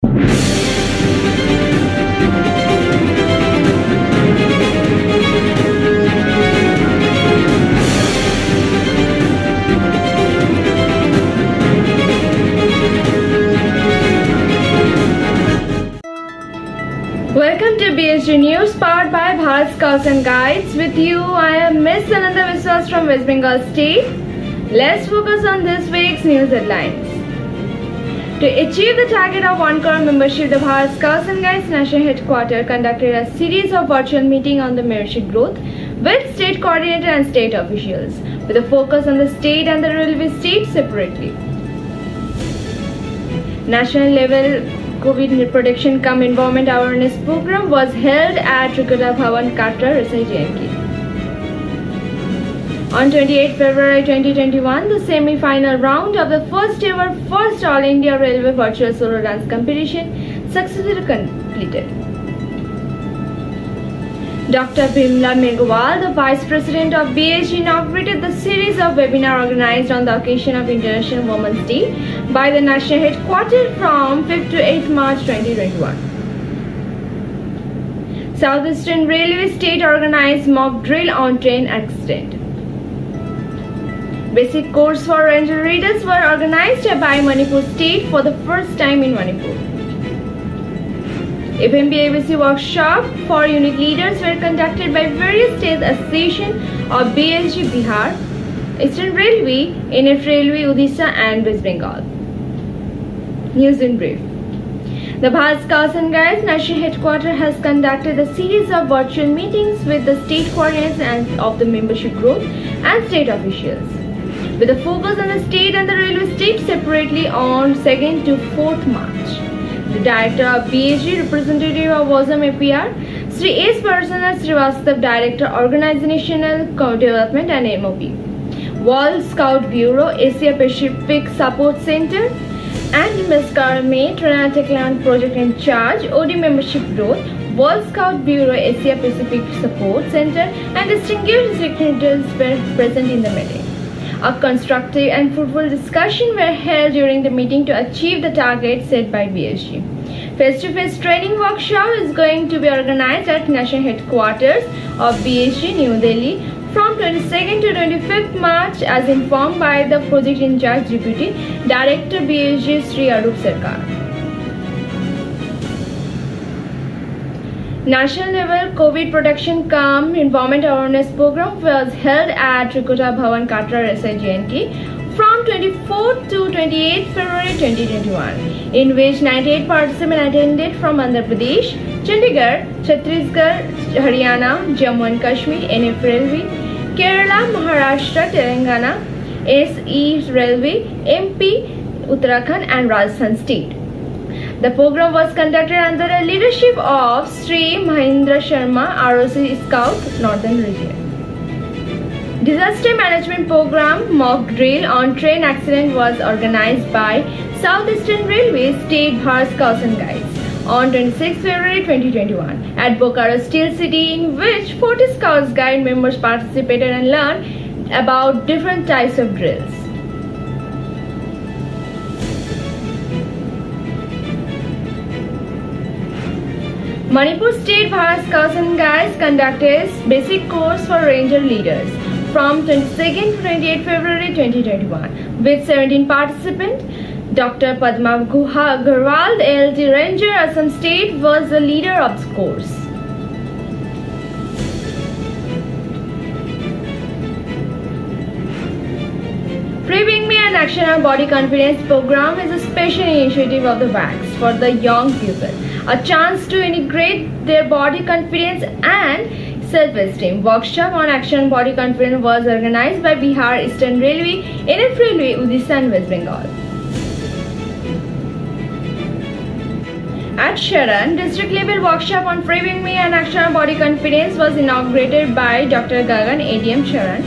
Welcome to BSG News powered by Bharat Scouts and Guides. With you, I am Miss Ananda Viswas from West Bengal State. Let's focus on this week's news headlines. To achieve the target of 1 crore membership, the Bharat Scouts and Guides National Headquarters conducted a series of virtual meetings on the membership growth with state coordinator and state officials, with a focus on the state and the railway state separately. National level COVID protection cum environment awareness program was held at Trikota Bhavan, Katra, SIJNK. On 28 February 2021, the semi-final round of the first ever All India Railway Virtual Solo Dance Competition successfully completed. Dr. Bimla Megwal, the Vice President of BSG, inaugurated the series of webinars organized on the occasion of International Women's Day by the National Headquarters from 5th to 8th March 2021. Southeastern Railway State organized mock drill on train accident. Basic course for ranger readers were organized by Manipur State for the first time in Manipur. FMB-ABC workshop for unit leaders were conducted by various state associations of BSG Bihar, Eastern Railway, NF Railway, Odisha and West Bengal. News in brief. The Bharat Scouts and Guides National Headquarters has conducted a series of virtual meetings with the state coordinators and of the membership growth and state officials, with a focus on the state and the railway state separately on 2nd to 4th March. The Director of BSG, representative of WASM APR, Sri S. Prasanna Srivastava, Director Organizational Development and MOP, World Scout Bureau, Asia Pacific Support Center, and Ms. Karame Tranatakalan Project in Charge, OD Membership Growth, World Scout Bureau, Asia Pacific Support Center, and distinguished dignitaries were present in the meeting. A constructive and fruitful discussion were held during the meeting to achieve the target set by BSG. Face-to-face training workshop is going to be organized at National Headquarters of BSG, New Delhi, from 22nd to 25th March, as informed by the Project in Charge Deputy Director BSG, Sri Arup Sarkar. National level COVID protection cum environment awareness program was held at Trikota Bhavan, Katra, SIJNK from 24th to 28th February 2021, in which 98 participants attended from Andhra Pradesh, Chandigarh, Chhattisgarh, Haryana, Jammu and Kashmir, NF Railway, Kerala, Maharashtra, Telangana, SE Railway, MP, Uttarakhand and Rajasthan State. The program was conducted under the leadership of Sri Mahindra Sharma, ROC Scout, Northern Region. Disaster Management Program mock drill on train accident was organized by Southeastern Railway State Bharat Scouts and Guides on 26 February 2021 at Bokaro Steel City, in which 40 Scouts Guide members participated and learned about different types of drills. Manipur State Bharat Scouts and Guides conducted basic course for ranger leaders from 22nd to 28 February 2021 with 17 participants. Dr. Padma Guha Agarwal, the LT Ranger, Assam State, was the leader of the course. Free Being Me and Action on Body Confidence program is a special initiative of the WACS for the young people, a chance to integrate their body confidence and self-esteem. Workshop on action on body confidence was organized by Bihar, Eastern Railway, NF Railway, Odisha and West Bengal. At Sharan, district level workshop on Free Being Me and Action on Body Confidence was inaugurated by Dr. Gagan, ADM Sharan,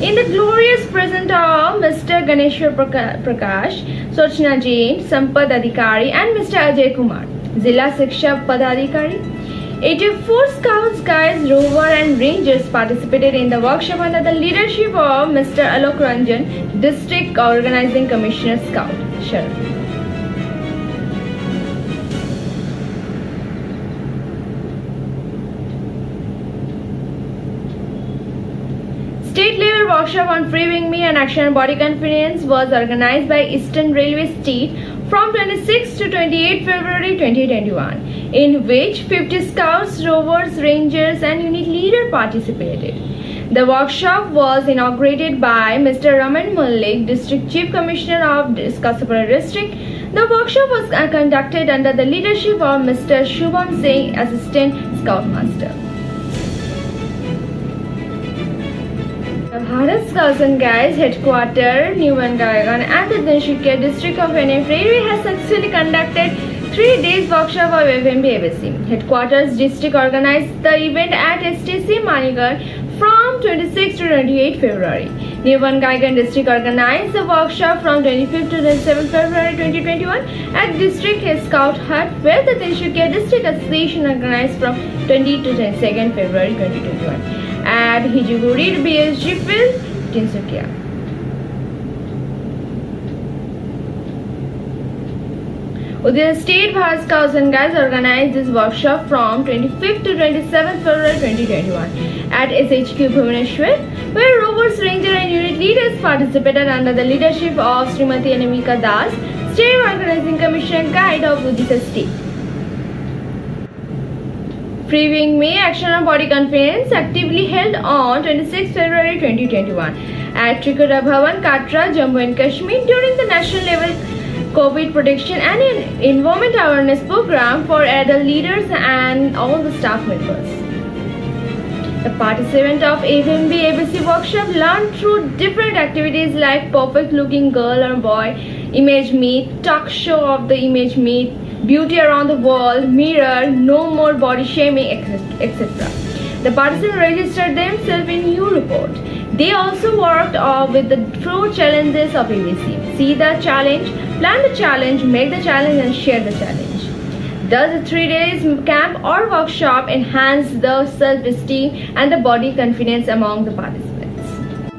in the glorious presence of Mr. Ganeshwar Prakash, Sochna Jain, Sampad Adhikari and Mr. Ajay Kumar, Zilla Shiksha Padadhikari. 84 Scouts, Guides, Rover and Rangers participated in the workshop under the leadership of Mr. Alok Ranjan, District Organizing Commissioner Scout, Sharan. state level workshop on Free Wing Me and Action and Body Confidence was organized by Eastern Railway State from 26 to 28 February 2021, in which 50 scouts, rovers, rangers and unit leaders participated. The workshop was inaugurated by Mr. Raman Mullik, District Chief Commissioner of Kasaragod District. The workshop was conducted under the leadership of Mr. Shubham Singh, Assistant Scoutmaster. The Bharat Scouts and Guides headquarters, New Bandgagan and the Tinsukia district of NF Railway has successfully conducted 3 days workshop of FMB ABC. Headquarters district organized the event at STC Manigarh from 26 to 28 February. New Bandgagan district organized the workshop from 25 to 27 February 2021 at District Scout Hut, where the Tinsukia District Association organized from 20 to 22 February 2021 at Hijuguri BSG Field, Tinsukia. Udaya State Bharat Scouts and Guides organized this workshop from 25th to 27th February 2021 at SHQ Bhubaneswar, where rovers, ranger and unit leaders participated under the leadership of Srimati Anamika Das, State Organizing Commission Guide of Odisha State. Free Wing Me Action and Body Confidence actively held on 26 February 2021 at Trikuta Bhavan, Katra, Jammu and Kashmir during the national level COVID protection and environment awareness program for adult leaders and all the staff members. The participants of FMB ABC workshop learned through different activities like perfect looking girl or boy, image meet, talk show of the image meet, beauty around the world, mirror, no more body shaming, etc. The participants registered themselves in U report. They also worked with the 4 challenges of ABC. See the challenge, plan the challenge, make the challenge and share the challenge. Thus, the 3 days camp or workshop enhanced the self-esteem and the body confidence among the participants.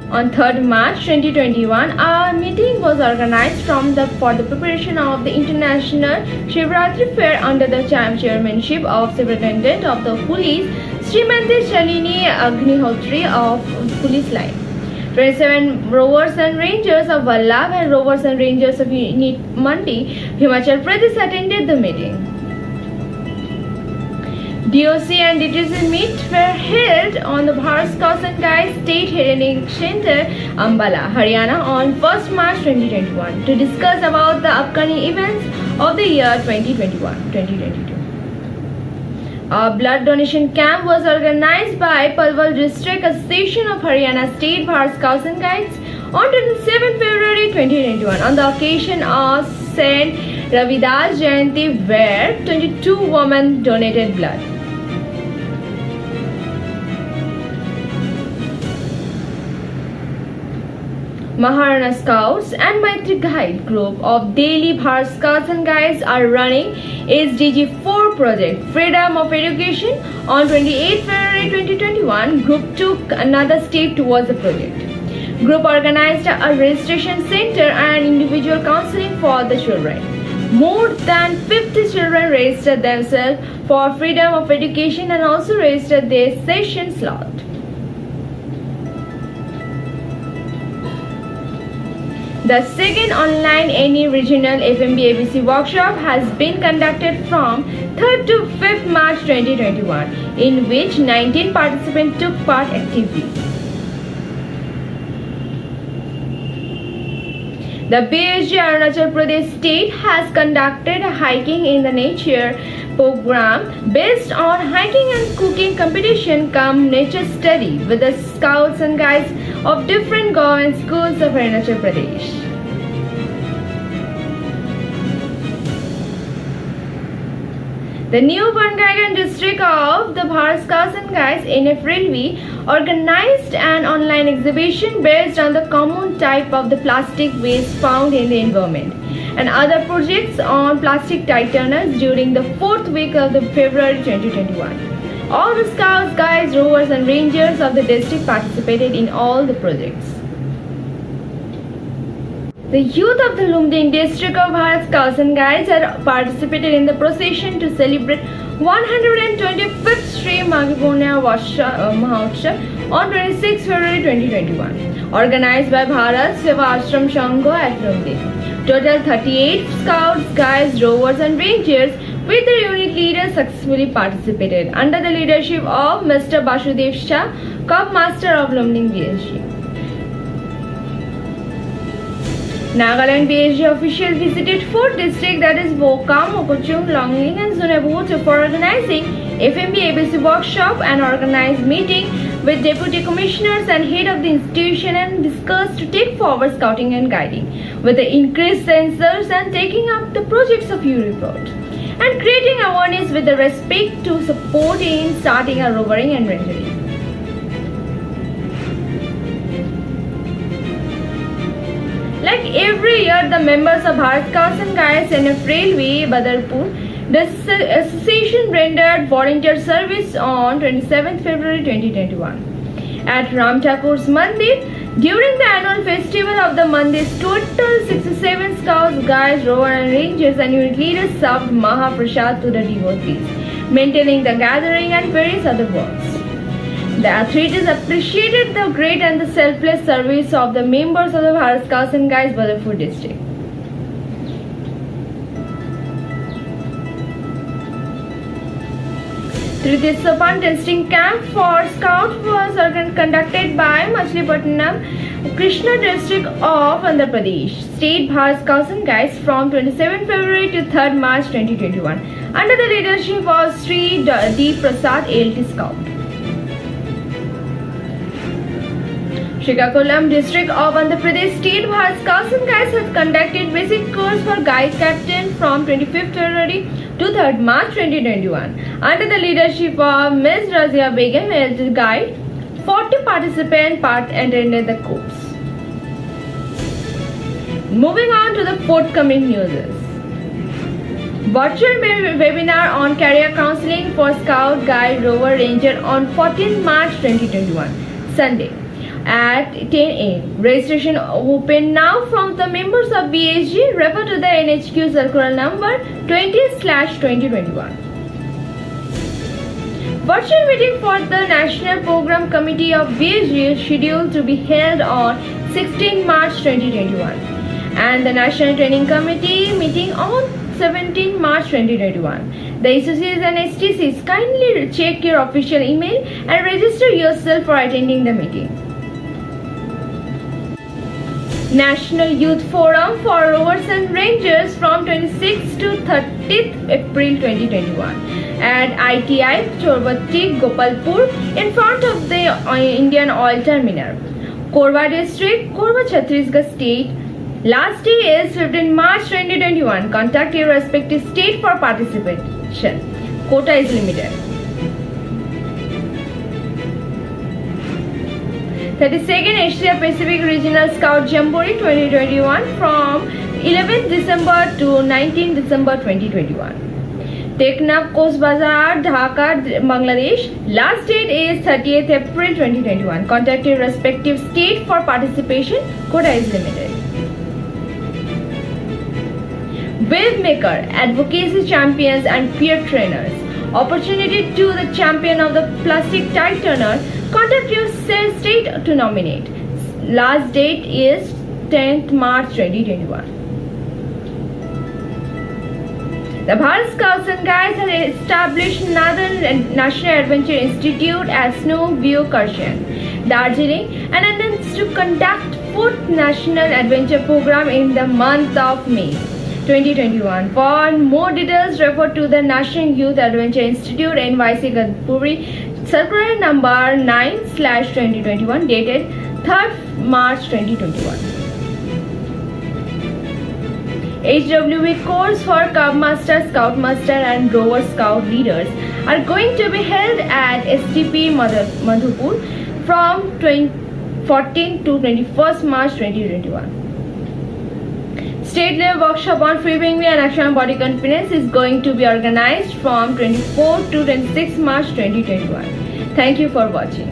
On 3rd March 2021, a meeting was organized for the preparation of the International Shivratri Fair under the chairmanship of Superintendent of the Police, Srimati Shalini Agnihotri of Police Line. 27 rovers and rangers of Vallabh and rovers and rangers of Unit Mandi, Himachal Pradesh attended the meeting. DOC and DTC meet were held on the Bharat Scouts and Guides State Hearing Center, Ambala, Haryana on 1st March 2021 to discuss about the upcoming events of the year 2021-2022. A blood donation camp was organized by Palwal District Association of Haryana State Bharat Scouts and Guides on 27 February 2021 on the occasion of Saint Ravidas Jayanti, where 22 women donated blood. Maharana Scouts and Maitri Guide group of Delhi Bharat Scouts and Guides are running SDG 4 project Freedom of Education. On 28 February 2021, group took another step towards the project. Group organized a registration center and individual counseling for the children. More than 50 children registered themselves for Freedom of Education and also registered their session slot. The second online any regional FMB ABC workshop has been conducted from 3rd to 5th March 2021, in which 19 participants took part actively. The BSG Arunachal Pradesh State has conducted a hiking in the nature program based on hiking and cooking competition cum nature study with the Scouts and Guides of different government schools of Arunachal Pradesh. The New Bandgagan district of the Bharat Scouts and Guides NF Railway organized an online exhibition based on the common type of the plastic waste found in the environment and other projects on plastic tighteners during the 4th week of the February 2021. All the Scouts, Guides, Rovers and Rangers of the district participated in all the projects. The youth of the Lumding district of Bharat Scouts and Guides had participated in the procession to celebrate 125th Sri Maghi Punya Mahotsav on 26 February 2021, organized by Bharat Seva Ashram Sangha at Lumdi. Total 38 Scouts, Guides, Rovers and Rangers with their unit leaders successfully participated under the leadership of Mr. Basudev Shah, Cup Master of Lumdi BSG. Nagaland BSG officials visited 4 districts, that is Voka, Mokochung, Longling and Sunabut, for organizing FMB ABC workshop and organized meeting with deputy commissioners and head of the institution and discussed to take forward scouting and guiding with the increased sensors and taking up the projects of U-report and creating awareness with the respect to support in starting a rovering and rangering. Like every year, the members of Bharat Scouts and Guides NF Railway, Badarpur, the association rendered volunteer service on 27 February 2021. At Ram Thakur's Mandir, during the annual festival of the Mandir's total 67 Scouts, Guides, Rover and Rangers and unit leaders served Mahaprasad to the devotees, maintaining the gathering and various other works. The authorities appreciated the great and the selfless service of the members of the Bharat Scouts and Guides Badarpur district. Tritiya Sopan testing camp for Scouts was conducted by Machilipatnam, Krishna district of Andhra Pradesh. State Bharat Scouts and Guides from 27 February to 3rd March 2021 under the leadership of Sri D. Prasad ALT Scout. Srikakulam district of Andhra Pradesh State Bharat Scouts and Guides has conducted basic course for guide captain from 25th February to 3rd March 2021 under the leadership of Ms. Razia Begum as guide. 40 participants attended the course. Moving on to the forthcoming news. Virtual webinar on career counseling for Scout, Guide, Rover, Ranger on 14 March 2021, Sunday at 10 a.m. Registration open now from the members of BSG. Refer to the NHQ circular number 20/2021. Virtual meeting for the National Program Committee of BSG is scheduled to be held on 16 March 2021 and the National Training Committee meeting on 17 March 2021. The SOCs and STCs kindly check your official email and register yourself for attending the meeting. National Youth Forum for Rovers and Rangers from 26th to 30th April 2021 at ITI Chorbatti, Gopalpur in front of the Indian Oil Terminal, Korba District, Korba, Chhattisgarh State. Last day is 15 March 2021. Contact your respective state for participation. Quota is limited. 32nd Asia Pacific Regional Scout Jamboree 2021 from 11th December to 19th December 2021. Teknaf Coast Bazar, Dhaka, Bangladesh. Last date is 30th April 2021. Contact your respective state for participation. Quota is limited. Wavemaker, advocacy champions and peer trainers. Opportunity to the champion of the plastic tide turner. Contact your state to nominate. Last date is 10th March 2021. The Bharat Scouts and Guides has established Northern National Adventure Institute at Snow View, Karshan, Darjeeling, and intends to conduct 4th National Adventure Program in the month of May 2021. For more details, refer to the National Youth Adventure Institute NYC Gadpuri circular number 9/2021 dated 3rd March 2021. HWB course for Cub Master, Scout Master and Rover Scout leaders are going to be held at STP Madhupur from 14 to 21st March 2021. State level workshop on free wing and action body confidence is going to be organized from 24 to 26 March 2021. Thank you for watching.